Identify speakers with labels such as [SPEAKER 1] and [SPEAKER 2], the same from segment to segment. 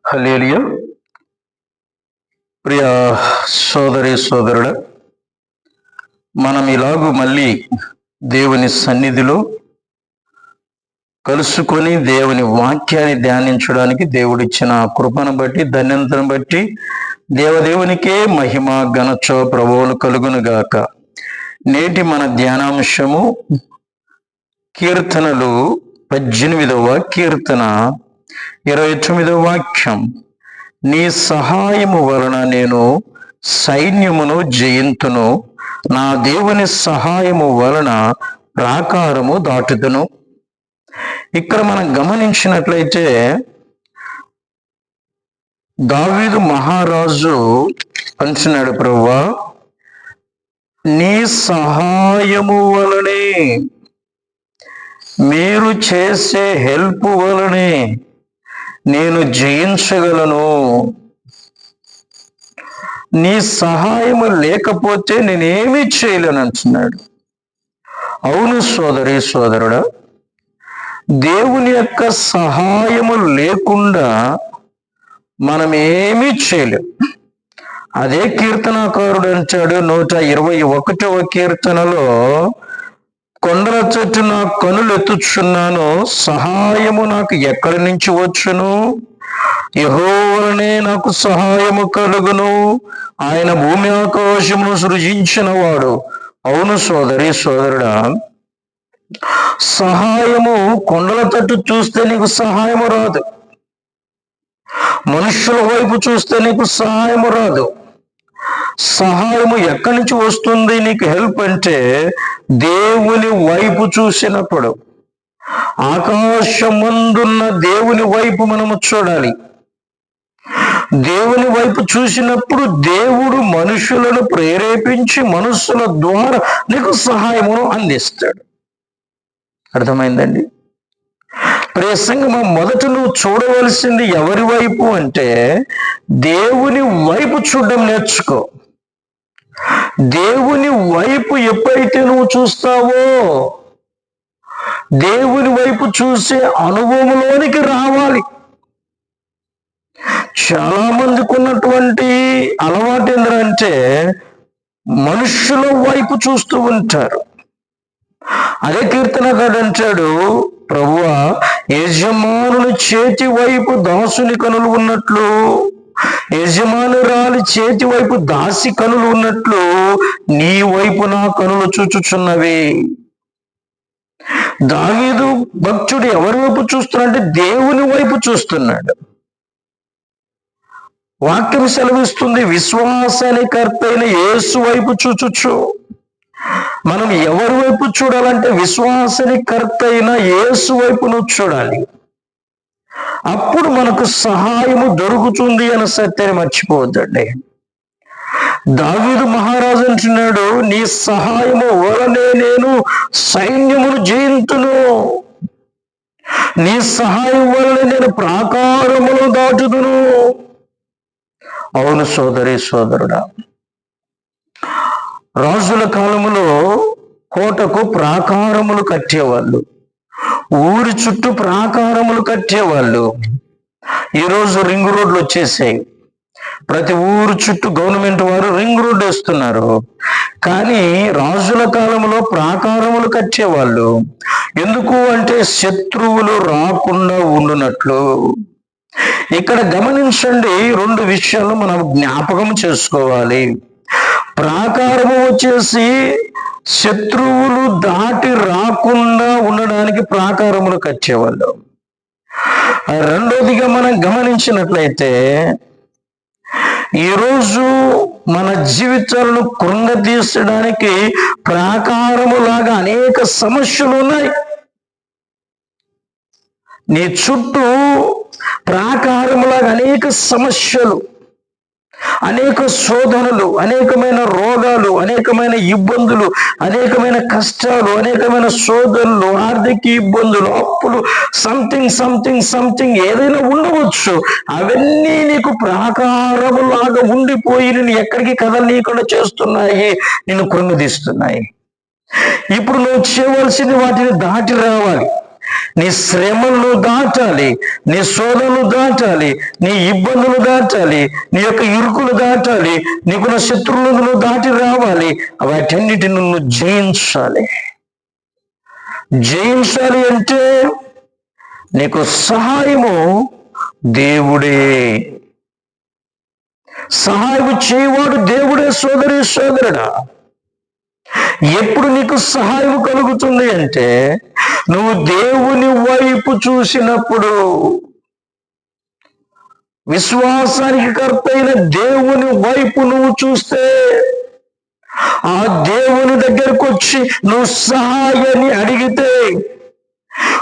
[SPEAKER 1] హల్లెలూయా. ప్రియ సోదరి సోదరుడ, మనం ఇలాగూ మళ్ళీ దేవుని సన్నిధిలో కలుసుకొని దేవుని వాక్యాన్ని ధ్యానించడానికి దేవుడిచ్చిన కృపను బట్టి, ధన్యతను బట్టి దేవదేవునికే మహిమ ఘనత ప్రభువులు కలుగును గాక. నేటి మన ధ్యానాంశము కీర్తనలు 18వ కీర్తన 29వ వాక్యం. నీ సహాయము వలన నేను సైన్యమును జయింతును, నా దేవుని సహాయము వలన ప్రాకారము దాటుదును. ఇక్కడ మనం గమనించినట్లయితే దావీదు మహారాజు అంటున్నాడు, ప్రభువా నీ సహాయము వలనే, మీరు చేసే హెల్ప్ వలనే నేను జయించగలను. నీ సహాయము లేకపోతే నేనేమీ చేయలేను అంటున్నాడు. అవును సోదరి సోదరుడా, దేవుని యొక్క సహాయము లేకుండా మనం ఏమీ చేయలేం. అదే కీర్తనాకారుడు అంటాడు 121వ కీర్తనలో, కొండల చెట్టు నా కనులు ఎత్తుచున్నాను, సహాయము నాకు ఎక్కడి నుంచి వచ్చును? యెహోవానే నాకు సహాయము కలుగును, ఆయన భూమి ఆకాశమును సృజించిన వాడు. అవును సోదరి సోదరుడా, సహాయము కొండల తట్టు చూస్తే నీకు సహాయము రాదు, మనుషుల వైపు చూస్తే నీకు సహాయము రాదు. సహాయము ఎక్కడి నుంచి వస్తుంది నీకు హెల్ప్ అంటే, దేవుని వైపు చూసినప్పుడు, ఆకాశమందున్న దేవుని వైపు మనము చూడాలి. దేవుని వైపు చూసినప్పుడు దేవుడు మనుషులను ప్రేరేపించి మనుషుల ద్వారా నీకు సహాయమును అందిస్తాడు. అర్థమైందండి? ప్రియ సంగమా, మొదట నువ్వు చూడవలసింది ఎవరి వైపు అంటే, దేవుని వైపు చూడడం నేర్చుకో. దేవుని వైపు ఎప్పుడైతే నువ్వు చూస్తావో, దేవుని వైపు చూసే అనుభవంలోనికి రావాలి. చాలా మందికి ఉన్నటువంటి అలవాటు ఏంటంటే మనుషుల వైపు చూస్తూ ఉంటారు. అదే కీర్తనకారుడు అంటాడు, ప్రభువా యజమానుని చేతి వైపు దాసుని కనులు ఉన్నట్లు, యజమానురాలి చేతి వైపు దాసి కనులు ఉన్నట్లు నీ వైపు నా కనులు చూచుచున్నవి. దావీదు భక్తుడు ఎవరి వైపు చూస్తున్నాడంటే దేవుని వైపు చూస్తున్నాడు. వాక్యం సెలవిస్తుంది, విశ్వాసానికర్త అయిన యేసు వైపు చూచుచు. మనం ఎవరి వైపు చూడాలంటే విశ్వాసానికర్త అయిన యేసు వైపు నువ్వు చూడాలి. అప్పుడు మనకు సహాయము దొరుకుతుంది అన్న సత్యాన్ని మర్చిపోవద్దండి. దావీదు మహారాజు అంటున్నాడు, నీ సహాయము వలనే నేను సైన్యమును జయింతును, నీ సహాయం వలనే నేను ప్రాకారమును దాటుదును. అవును సోదరి సోదరుడా, రాజుల కాలములో కోటకు ప్రాకారములు కట్టేవాళ్ళు, ఊరి చుట్టూ ప్రాకారములు కట్టేవాళ్ళు. ఈరోజు రింగ్ రోడ్లు వచ్చేసాయి, ప్రతి ఊరు చుట్టూ గవర్నమెంట్ వారు రింగ్ రోడ్ వేస్తున్నారు. కానీ రాజుల కాలంలో ప్రాకారములు కట్టేవాళ్ళు. ఎందుకు అంటే శత్రువులు రాకుండా ఉండునట్లు. ఇక్కడ గమనించండి, 2 విషయాలు మనం జ్ఞాపకం చేసుకోవాలి. ప్రాకారము వచ్చేసి శత్రువులు దాటి రాకుండా ఉండడానికి ప్రాకారములు కట్టేవాళ్ళు. రెండోదిగా మనం గమనించినట్లయితే, ఈరోజు మన జీవితాలను కృంగదీసడానికి ప్రాకారములాగా అనేక సమస్యలు ఉన్నాయి. నీ చుట్టూ ప్రాకారములాగా అనేక సమస్యలు, అనేక శోధనలు, అనేకమైన రోగాలు, అనేకమైన ఇబ్బందులు, అనేకమైన కష్టాలు, అనేకమైన శోధనలు, ఆర్థిక ఇబ్బందులు, అప్పులు, సంథింగ్ సంథింగ్ సంథింగ్ ఏదైనా ఉండవచ్చు. అవన్నీ నీకు ప్రాకారములాగా ఉండిపోయి నేను ఎక్కడికి కదలనీయకుండా చేస్తున్నాయి, నిన్ను కృంగదీస్తున్నాయి. ఇప్పుడు నువ్వు చేయవలసింది వాటిని దాటి రావాలి. నీ శ్రమలను దాటాలి, నీ శోధనలు దాటాలి, నీ ఇబ్బందులు దాటాలి, నీ యొక్క ఇరుకులు దాటాలి, నీకున్న శత్రువులను దాటి రావాలి. వాటన్నిటిని నువ్వు జయించాలి. జయించాలి అంటే నీకు సహాయము దేవుడే. సహాయం చేయవాడు దేవుడే. సోదరి సోదరుడా, ఎప్పుడు నీకు సహాయం కలుగుతుంది అంటే నువ్వు దేవుని వైపు చూసినప్పుడు. విశ్వాసానికి కర్త అయిన దేవుని వైపు నువ్వు చూస్తే, ఆ దేవుని దగ్గరకు వచ్చి నువ్వు సహాయాన్ని అడిగితే,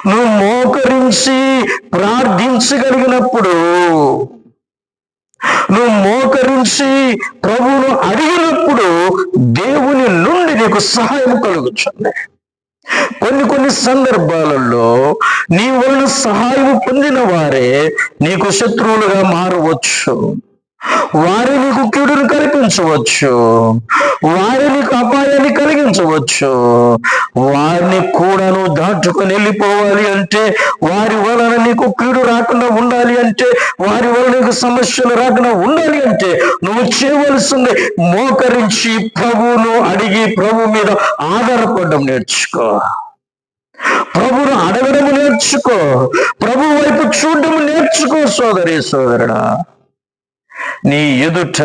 [SPEAKER 1] నువ్వు మోకరించి ప్రార్థించగలిగినప్పుడు, నువ్వు మోకరించి ప్రభువును అడిగినప్పుడు దేవుని నుండి నీకు సహాయం కలుగుతుంది. కొన్ని సందర్భాలలో నీ వలన సహాయం పొందిన వారే నీకు శత్రువులుగా మారవచ్చు. వారి నీకు కీడును కల్పించవచ్చు, వారి నీకు అపాయాన్ని కలిగించవచ్చు. వారిని కూడా నువ్వు దాటుకొని వెళ్ళిపోవాలి అంటే, వారి వలన నీకు కీడు రాకుండా ఉండాలి అంటే, వారి వలన నీకు సమస్యలు రాకుండా ఉండాలి అంటే నువ్వు చేయవలసింది మోకరించి ప్రభువును అడిగి ప్రభు మీద ఆధారపడడం నేర్చుకో. ప్రభువును అడగడం నేర్చుకో. ప్రభు వైపు చూడడం నేర్చుకో. సోదరి సోదరుడా, నీ ఎదుట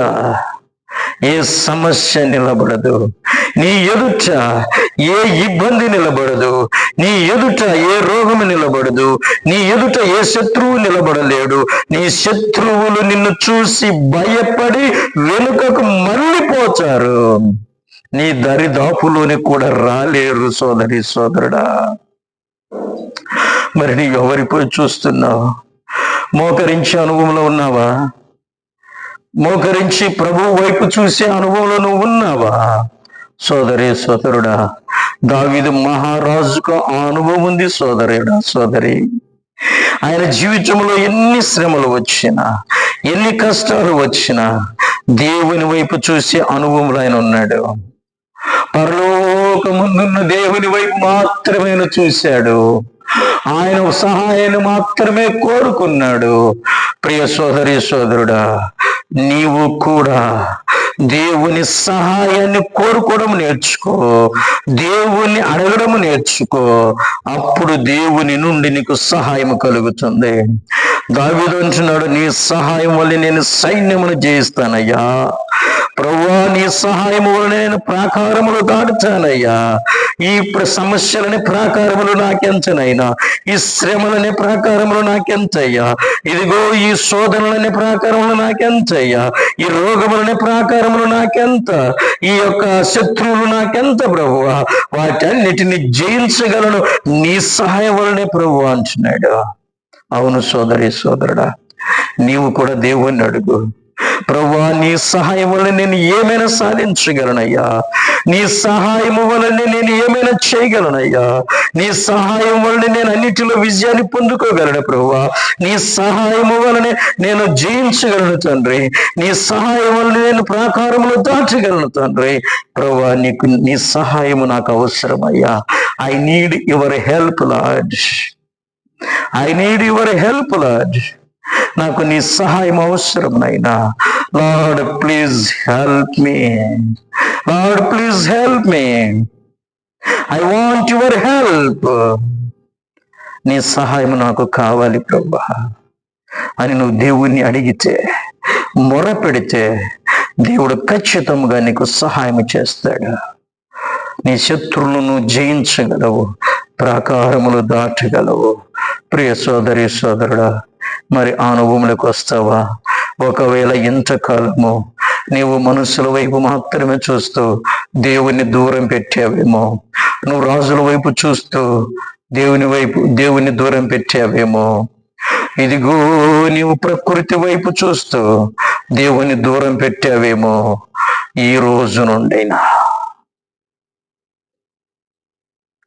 [SPEAKER 1] ఏ సమస్య నిలబడదు, నీ ఎదుట ఏ ఇబ్బంది నిలబడదు, నీ ఎదుట ఏ రోగము నిలబడదు, నీ ఎదుట ఏ శత్రువు నిలబడలేడు. నీ శత్రువులు నిన్ను చూసి భయపడి వెనుకకు మళ్ళీపోతారు. నీ దరిదాపులోని కూడా రాలేరు. సోదరి సోదరుడా, మరి నీ ఎవరిపోయి చూస్తున్నావు? మోకరించే అనుభవంలో ఉన్నావా? మోకరించి ప్రభు వైపు చూసే అనుభవంలో నువ్వు ఉన్నావా? సోదరి సోదరుడా, దావీదు మహారాజుకు ఆ అనుభవం ఉంది. సోదరుడా సోదరి, ఆయన జీవితంలో ఎన్ని శ్రమలు వచ్చినా, ఎన్ని కష్టాలు వచ్చినా దేవుని వైపు చూసే అనుభవంలో ఆయన ఉన్నాడు. పరలోకముందున్న దేవుని వైపు మాత్రమే చూశాడు. ఆయన సహాయాన్ని మాత్రమే కోరుకున్నాడు. ప్రియ సోదరి సోదరుడా, నీవు కూడా దేవుని సహాయాన్ని కోరుకోవడం నేర్చుకో, దేవుణ్ణి అడగడం నేర్చుకో. అప్పుడు దేవుని నుండి నీకు సహాయం కలుగుతుంది. దావీదు అంటున్నాడు, నీ సహాయం వల్ల నేను సైన్యమును జయిస్తానయ్యా. ప్రభువా, నీ సహాయము వల్ల నేను ప్రాకారములు దాటుతానయ్యా. ఈ సమస్యలని ప్రాకారములు నాకెంతనైనా, ఈ శ్రమలని ప్రాకారములు నాకెంతయ్యా, ఇదిగో ఈ శోధనలని ప్రాకారములు నాకెంతయ్యా, ఈ రోగములని ప్రాకారములు నాకెంత, ఈ యొక్క శత్రువులు నాకెంత ప్రభువా, వాటన్నిటిని జయించగలను నీ సహాయం వల్లనే ప్రభు అంటున్నాడు. అవును సోదరి సోదరుడా, నీవు కూడా దేవుణ్ణి అడుగు. ప్రభువా, నీ సహాయం వల్ల నేను ఏమైనా సాధించగలనయ్యా, నీ సహాయము వలన నేను ఏమైనా చేయగలనయ్యా, నీ సహాయం వలన నేను అన్నిటిలో విజయాన్ని పొందుకోగలను ప్రభువా, నీ సహాయము వలనే నేను జయించగలను తండ్రి, నీ సహాయం వలన నేను ప్రాకారములు దాచగలను తండ్రి. ప్రభువా, నీ సహాయము నాకు అవసరమయ్యా. I need your help lord, I need your help lord. నాకు నీ సహాయం అవసరం నైనా. Lord please help me, lord please help me, I want your help. నీ సహాయం నాకు కావాలి ప్రభా అని నువ్వు దేవుణ్ణి అడిగితే, మొర పెడితే దేవుడు ఖచ్చితంగా నీకు సహాయం చేస్తాడు. నీ శత్రువులను జయించగలవు, ప్రాకారములు దాటగలవు. ప్రియ సోదరి సోదరుడా, మరి ఆ అనుభవంలోకి వస్తావా? ఒకవేళ ఇంతకాలము నీవు మనుషుల వైపు మాత్రమే చూస్తూ దేవుని దూరం పెట్టావేమో, నువ్వు రాజుల వైపు చూస్తూ దేవుని దూరం పెట్టావేమో, ఇదిగో నీవు ప్రకృతి వైపు చూస్తూ దేవుని దూరం పెట్టావేమో, ఈ రోజు నుండైనా,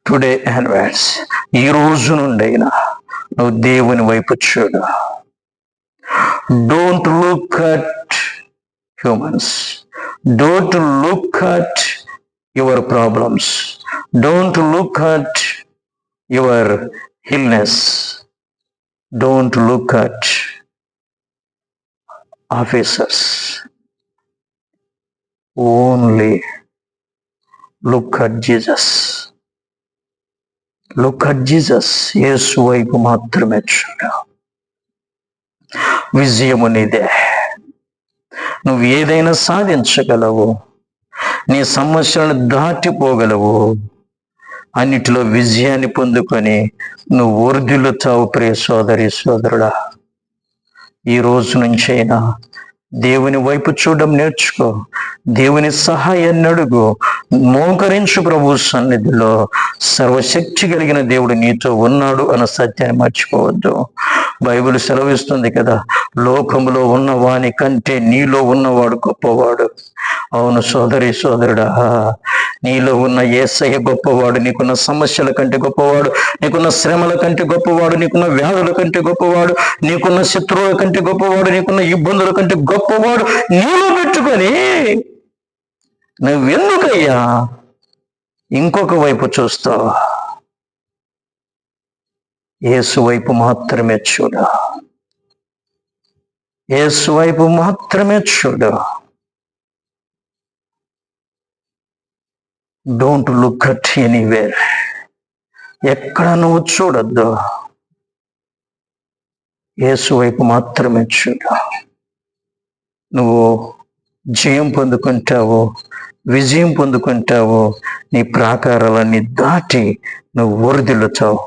[SPEAKER 1] టుడే అన్వర్డ్స్, ఈ రోజు నుండైనా నువ్వు దేవుని వైపు చూడు. Don't look at humans, don't look at your problems, don't look at your illness. Don't look at officers. Only look at Jesus. Look at Jesus. యేసు వైపు మాత్రమే చూడు. విజయము నీదే. నువ్వు ఏదైనా సాధించగలవు. నీ సమస్యలను దాటిపోగలవు. అన్నిటిలో విజయాన్ని పొందుకొని నువ్వు వర్ధిల్లుతావు. ప్రియ సోదరి సోదరుడా, ఈ రోజు నుంచైనా దేవుని వైపు చూడడం నేర్చుకో. దేవుని సహాయాన్ని అడుగు. మోకరించు ప్రభు సన్నిధిలో. సర్వశక్తి కలిగిన దేవుడు నీతో ఉన్నాడు అన్న సత్యాన్ని మర్చిపోవద్దు. బైబిల్ సెలవిస్తుంది కదా, లోకములో ఉన్నవాని కంటే నీలో ఉన్నవాడు గొప్పవాడు. అవును సోదరి సోదరుడా, నీలో ఉన్న యేసయ్య గొప్పవాడు. నీకున్న సమస్యల కంటే గొప్పవాడు, నీకున్న శ్రమల కంటే గొప్పవాడు, నీకున్న వ్యాధుల కంటే గొప్పవాడు, నీకున్న శత్రువుల కంటే గొప్పవాడు, నీకున్న ఇబ్బందుల కంటే గొప్పవాడు. నీలో పెట్టుకొని నువ్వెందుకయ్యా ఇంకొక వైపు చూస్తావు? యేసు వైపు మాత్రమే చూడు. యేసు వైపు మాత్రమే చూడు. Don't look at anywhere. ఎక్కడ నువ్వు చూడొద్దు. యేసు వైపు మాత్రమే చూడు. నువ్వు జయం పొందుకుంటావు, విజయం పొందుకుంటావు. నీ ప్రాకారాలన్నీ దాటి నువ్వు వర్ధిల్లుతావు.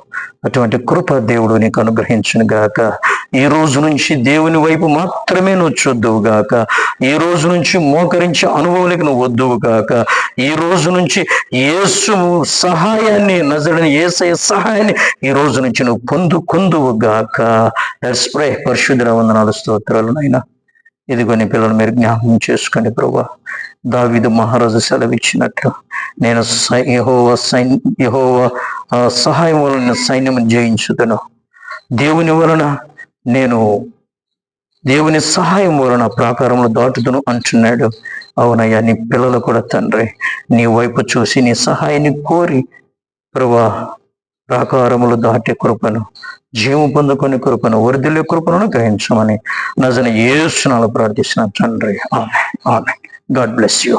[SPEAKER 1] అటువంటి కృప దేవుడు నీకు అనుగ్రహించును గాక. ఈ రోజు నుంచి దేవుని వైపు మాత్రమే నువ్వు చూద్దువు గాక. ఈ రోజు నుంచి మోకరించే అనుభవానికి నువ్వు వద్దువు గాక. ఈ రోజు నుంచి యేసు సహాయాన్ని, నజరుడైన యేసయ్య సహాయాన్ని ఈ రోజు నుంచి నువ్వు పొందుకుందువు గాక. Let's pray. పరిశుద్ధ వందనాలు, స్తోత్రాలు నాయనా. ఇదిగో నీ పిల్లలు మీరు జ్ఞాపకం చేసుకోండి ప్రభువా. దావీదు మహారాజు సెలవిచ్చినట్లు నేను యెహోవా సహాయం వలన సైన్యం జయించుదును. దేవుని వలన నేను దేవుని సహాయం వలన ప్రాకారంలో దాటుదును అంటున్నాడు. అవునయ్యా, నీ పిల్లలు కూడా తండ్రి నీ వైపు చూసి నీ సహాయాన్ని కోరి ప్రభువా ప్రాకారములు దాటే కృపను, జీవం పొందుకునే కృపను, వర్ధిల్లే కృపను గ్రహించమని నజరేయుడైన యేసు నామములో ప్రార్థిస్తున్నాను తండ్రి. ఆమేన్. ఆమేన్. God bless you.